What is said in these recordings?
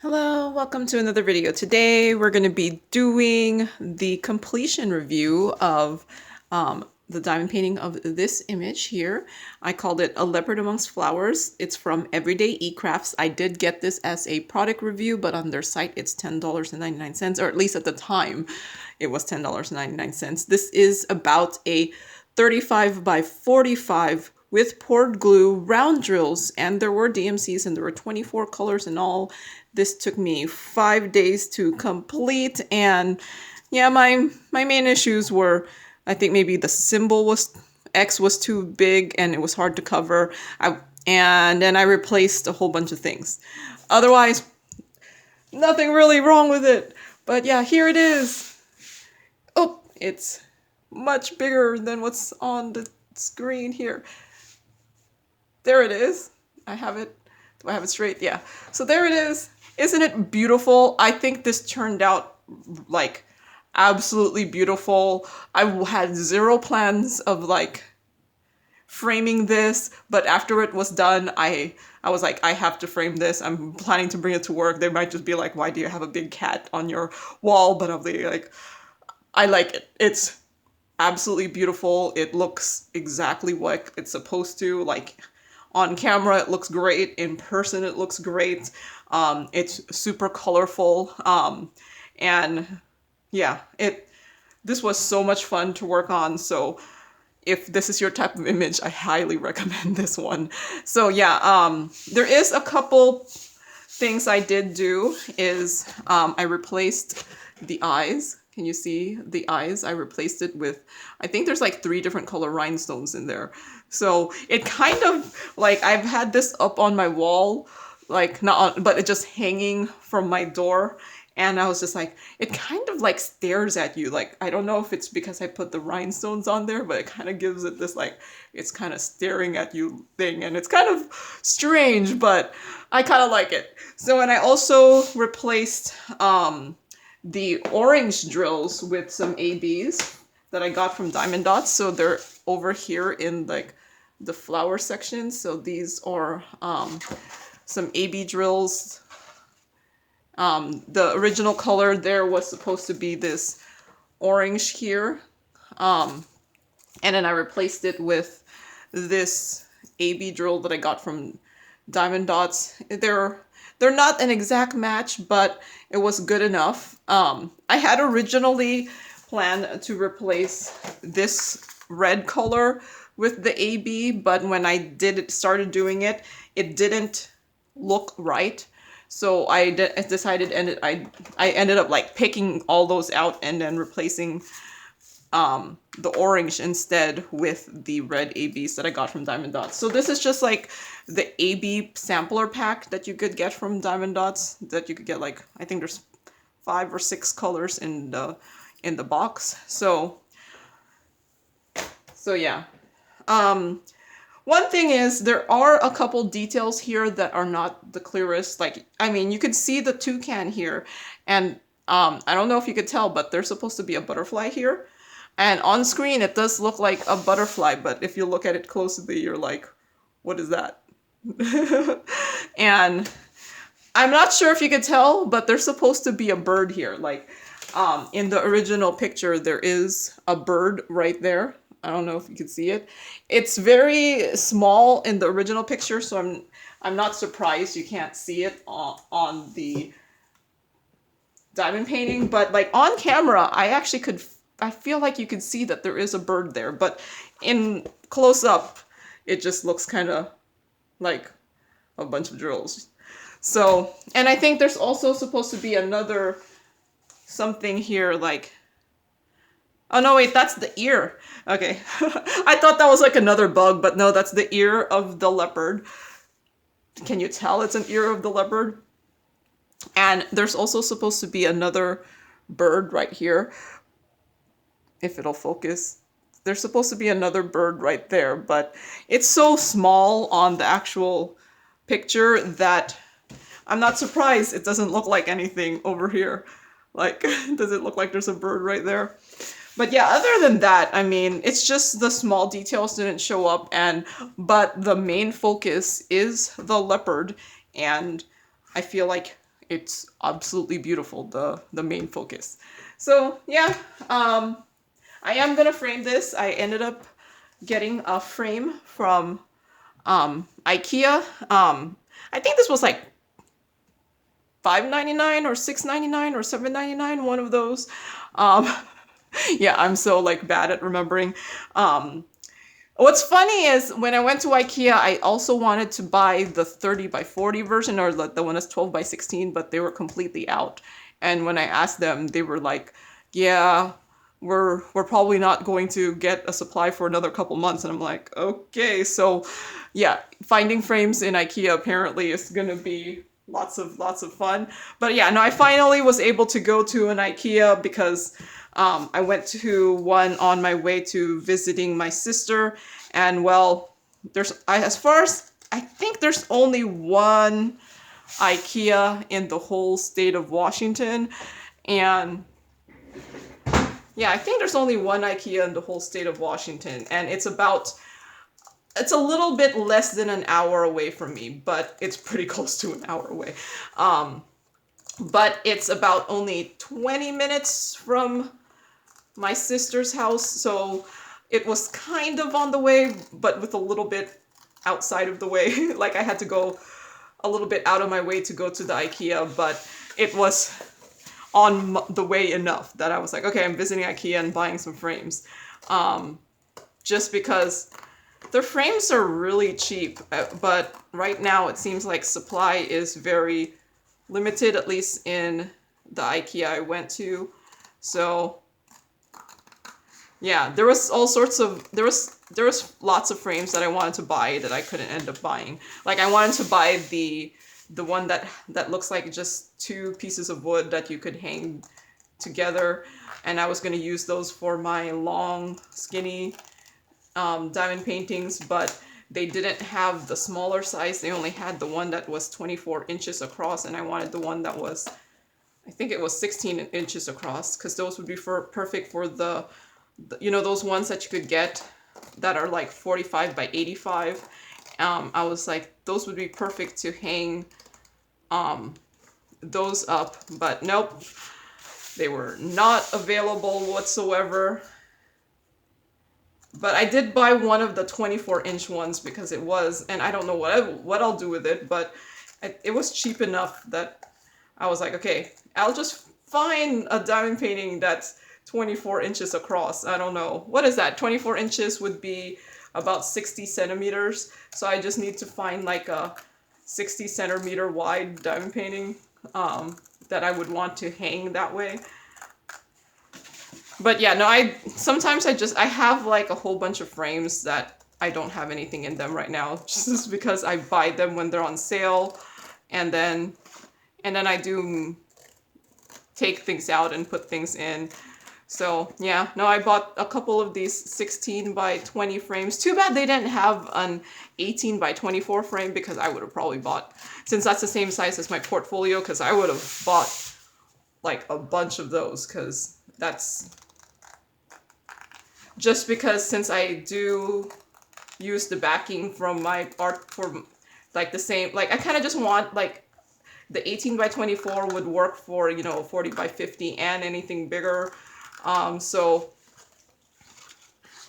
Hello, welcome to another video. Today we're going to be doing the completion review of the diamond painting of this image here. I called it A Leopard Amongst Flowers. It's from Everydayecrafts. I did get this as a product review, but on their site it's $10.99, or at least at the time it was $10.99. This is about a 35 by 45 with poured glue, round drills, and there were DMCs and there were 24 colors in all. This took me 5 days to complete, and yeah, my main issues were, I think maybe the symbol was, X was too big and it was hard to cover, and then I replaced a whole bunch of things. Otherwise, nothing really wrong with it, but yeah, here it is. Oh, it's much bigger than what's on the screen here. There it is. I have it. Do I have it straight? Yeah. So there it is. Isn't it beautiful? I think this turned out like absolutely beautiful. I had zero plans of like framing this, but after it was done, I was like, I have to frame this. I'm planning to bring it to work. They might just be like, why do you have a big cat on your wall? But I'll be like, I like it. It's absolutely beautiful. It looks exactly what it's supposed to. Like, on camera, it looks great. In person, it looks great. It's super colorful. And yeah, this was so much fun to work on. So if this is your type of image, I highly recommend this one. So yeah, there is a couple things I did do is I replaced the eyes. Can you see the eyes? I replaced it with, I think there's like 3 different color rhinestones in there. So it kind of, like, I've had this up on my wall, like not on, but it just hanging from my door. And I was just like, it kind of like stares at you. Like, I don't know if it's because I put the rhinestones on there, but it kind of gives it this like, it's kind of staring at you thing. And it's kind of strange, but I kind of like it. So, and I also replaced the orange drills with some ABs that I got from Diamond Dots. So they're over here in like the flower section. So these are some AB drills. The original color there was supposed to be this orange here. And then I replaced it with this AB drill that I got from Diamond Dots. They're not an exact match, but it was good enough. I had originally planned to replace this red color with the AB, but when I started doing it, it didn't look right. So I decided, and I ended up like picking all those out and then replacing the orange instead with the red ABs that I got from Diamond Dots. So this is just like the AB sampler pack that you could get from Diamond Dots, that you could get like, I think there's 5 or 6 colors in the box. So yeah. One thing is, there are a couple details here that are not the clearest. Like, I mean, you could see the toucan here, and I don't know if you could tell, but there's supposed to be a butterfly here. And on screen, it does look like a butterfly, but if you look at it closely, you're like, what is that? And I'm not sure if you could tell, but there's supposed to be a bird here. Like, in the original picture, there is a bird right there. I don't know if you can see it. It's very small in the original picture, so I'm not surprised you can't see it on the diamond painting. But like on camera, I feel like you could see that there is a bird there, but in close up, it just looks kind of like a bunch of drills. So, and I think there's also supposed to be another something here, like, oh no, wait, that's the ear. Okay. I thought that was like another bug, but no, that's the ear of the leopard. Can you tell it's an ear of the leopard? And there's also supposed to be another bird right here. If it'll focus. There's supposed to be another bird right there, but it's so small on the actual picture that I'm not surprised it doesn't look like anything over here. Like, does it look like there's a bird right there? But yeah, other than that, I mean, it's just the small details didn't show up, but the main focus is the leopard, and I feel like it's absolutely beautiful, the main focus. So yeah, I am gonna frame this. I ended up getting a frame from IKEA. I think this was like $5.99 or $6.99 or $7.99, one of those. Um, yeah, I'm so like bad at remembering. What's funny is when I went to IKEA, I also wanted to buy the 30 by 40 version, or the one that's 12 by 16, but they were completely out. And when I asked them, they were like, yeah, we're probably not going to get a supply for another couple months. And I'm like, okay. So yeah, finding frames in IKEA apparently is gonna be lots of fun. But yeah, no, I finally was able to go to an IKEA because I went to one on my way to visiting my sister, and well, as far as I think there's only one IKEA in the whole state of Washington, and yeah, I think there's only one IKEA in the whole state of Washington, and it's a little bit less than an hour away from me, but it's pretty close to an hour away. But it's about only 20 minutes from my sister's house, so it was kind of on the way, but with a little bit outside of the way. Like I had to go a little bit out of my way to go to the IKEA, but it was on the way enough that I was like, okay, I'm visiting IKEA and buying some frames. Just because their frames are really cheap, but right now it seems like supply is very limited, at least in the IKEA I went to. So yeah, there was lots of frames that I wanted to buy that I couldn't end up buying. Like I wanted to buy the one that looks like just two pieces of wood that you could hang together, and I was going to use those for my long, skinny diamond paintings, but they didn't have the smaller size. They only had the one that was 24 inches across, and I wanted the one that was, I think it was 16 inches across, because those would be perfect for the, you know, those ones that you could get that are like 45 by 85. I was like, those would be perfect to hang those up, but nope, they were not available whatsoever. But I did buy one of the 24-inch ones because it was, and I don't know what I'll do with it, but it was cheap enough that I was like, okay, I'll just find a diamond painting that's 24 inches across. I don't know. What is that? 24 inches would be about 60 centimeters. So I just need to find like a 60 centimeter wide diamond painting that I would want to hang that way. But yeah, no, sometimes I have like a whole bunch of frames that I don't have anything in them right now, just because I buy them when they're on sale, and then I do take things out and put things in. So yeah, no, I bought a couple of these 16 by 20 frames. Too bad they didn't have an 18 by 24 frame, because I would have probably bought, since that's the same size as my portfolio, because I would have bought like a bunch of those, because that's just because since I do use the backing from my art for like the same, like I kind of just want like the 18 by 24 would work for, you know, 40 by 50 and anything bigger. So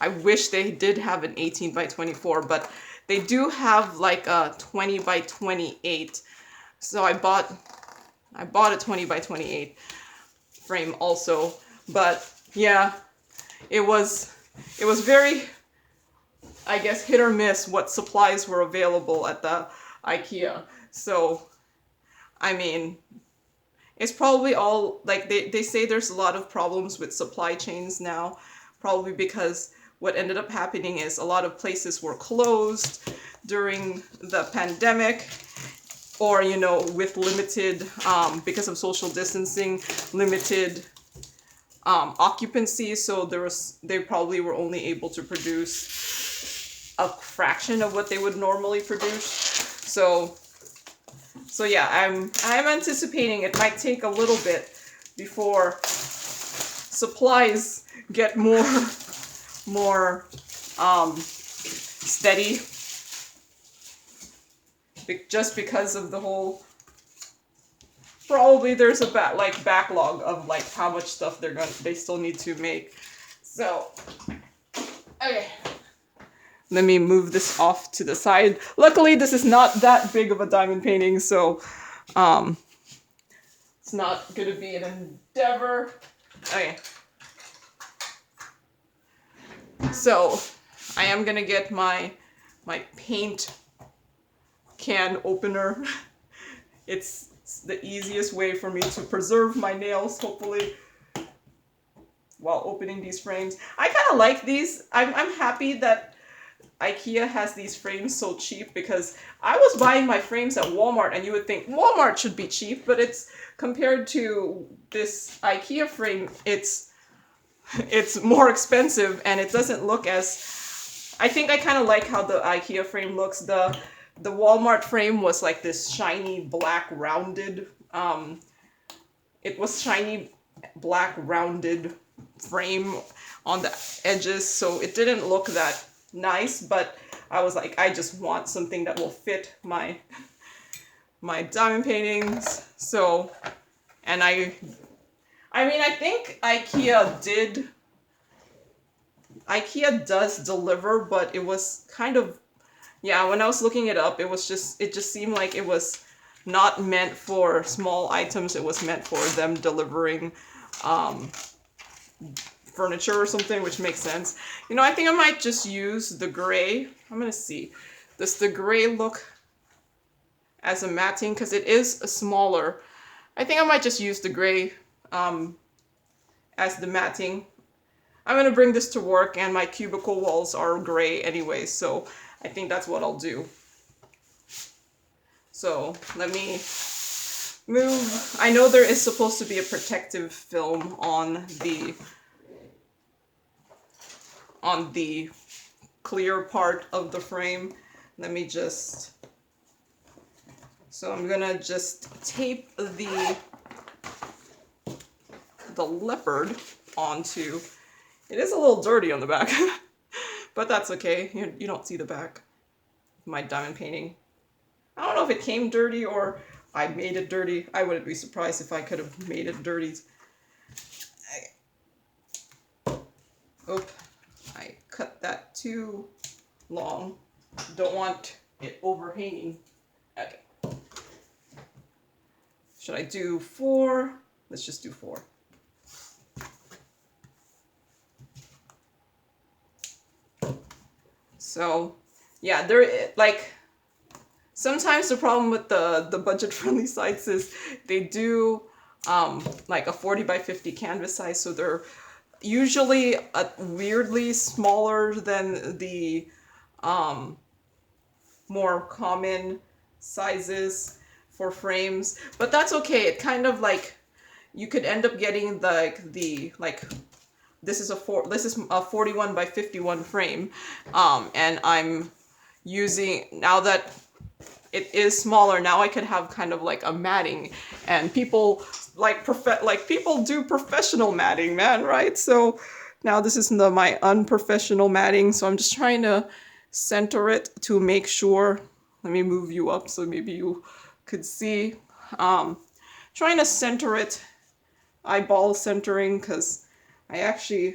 I wish they did have an 18 by 24, but they do have like a 20 by 28. So I bought a 20 by 28 frame also, but yeah, it was very, I guess, hit or miss what supplies were available at the IKEA. So, I mean, it's probably all, like, they say there's a lot of problems with supply chains now, probably because what ended up happening is a lot of places were closed during the pandemic, or, you know, with limited, because of social distancing, limited occupancy, so they probably were only able to produce a fraction of what they would normally produce. So yeah, I'm anticipating it might take a little bit before supplies get more steady, just because of the whole probably there's a backlog of like how much stuff they still need to make. So, okay. Let me move this off to the side. Luckily, this is not that big of a diamond painting, so it's not gonna be an endeavor. Okay. So, I am gonna get my paint can opener. It's the easiest way for me to preserve my nails, hopefully, while opening these frames. I kind of like these. I'm happy that IKEA has these frames so cheap, because I was buying my frames at Walmart, and you would think Walmart should be cheap, but it's compared to this IKEA frame, it's more expensive, and it doesn't look as... I think I kind of like how the IKEA frame looks. The Walmart frame was like this shiny black rounded, it was shiny black rounded frame on the edges, so it didn't look that nice, but I was like, I just want something that will fit my diamond paintings. So, and I mean, I think IKEA does deliver, but it was kind of, yeah, when I was looking it up, it just seemed like it was not meant for small items. It was meant for them delivering furniture or something, which makes sense. You know, I think I might just use the gray. I'm gonna see. Does the gray look as a matting? Because it is a smaller. I think I might just use the gray as the matting. I'm gonna bring this to work, and my cubicle walls are gray anyway, so I think that's what I'll do. So let me move. I know there is supposed to be a protective film on the clear part of the frame. Let me just... So I'm gonna just tape the Leopard onto... It is a little dirty on the back, but that's okay. You don't see the back of my diamond painting. I don't know if it came dirty or I made it dirty. I wouldn't be surprised if I could have made it dirty. Oop, I cut that too long. Don't want it overhanging. Okay. Should I do 4? Let's just do 4. So, yeah, sometimes the problem with the budget-friendly sites is they do like a 40 by 50 canvas size, so they're usually weirdly smaller than the more common sizes for frames, but that's okay. It kind of like, you could end up getting this is a 41 by 51 frame, and I'm using, now that it is smaller, now I could have kind of like a matting, and people people do professional matting, man, right? So now this is my unprofessional matting, so I'm just trying to center it to make sure. Let me move you up so maybe you could see. Trying to center it, eyeball centering, because I actually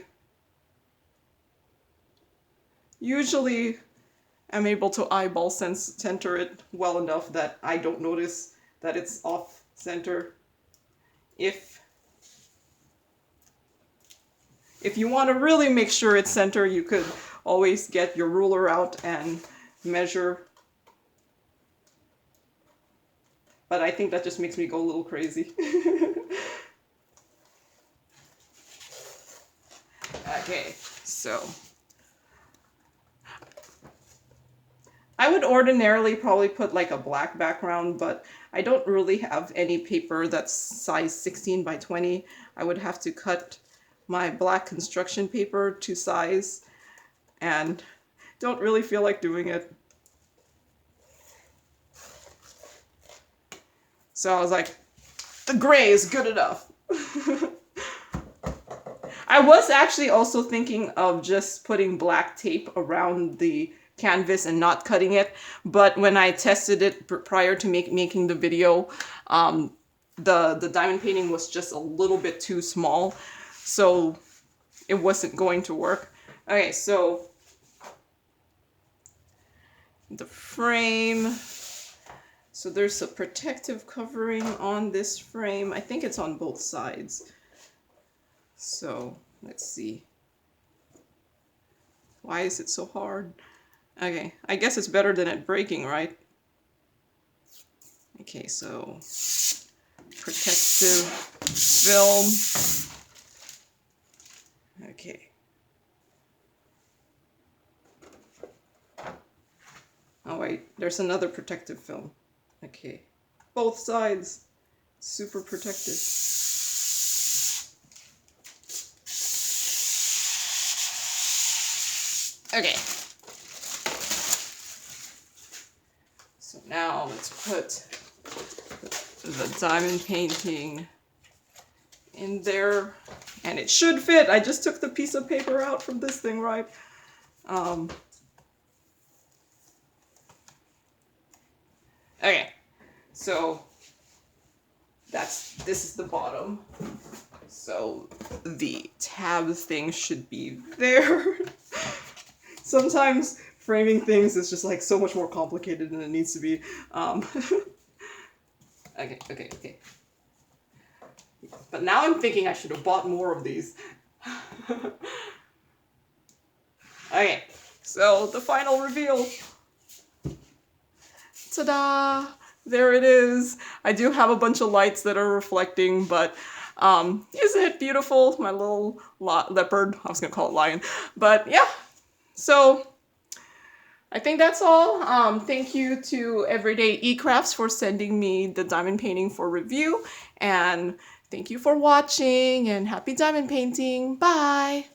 usually am able to eyeball center it well enough that I don't notice that it's off center. If you want to really make sure it's center, you could always get your ruler out and measure. But I think that just makes me go a little crazy. Okay, so I would ordinarily probably put like a black background, but I don't really have any paper that's size 16 by 20. I would have to cut my black construction paper to size, and don't really feel like doing it. So I was like, the gray is good enough. I was actually also thinking of just putting black tape around the canvas and not cutting it, but when I tested it prior to making the video, the diamond painting was just a little bit too small, so it wasn't going to work. Okay, so the frame. So there's a protective covering on this frame. I think it's on both sides. So let's see. Why is it so hard? Okay, I guess it's better than it breaking, right? Okay, so protective film. Okay. Oh wait, there's another protective film. Okay. Both sides. Super protective. Okay. So now let's put the diamond painting in there, and it should fit. I just took the piece of paper out from this thing, right? Okay, so this is the bottom. So the tab thing should be there. Sometimes framing things is just like so much more complicated than it needs to be. Okay. But now I'm thinking I should have bought more of these. Okay, so the final reveal. Ta-da! There it is. I do have a bunch of lights that are reflecting, but isn't it beautiful? My little leopard. I was gonna call it lion. But yeah, so I think that's all. Thank you to Everydayecrafts for sending me the diamond painting for review. And thank you for watching, and happy diamond painting. Bye!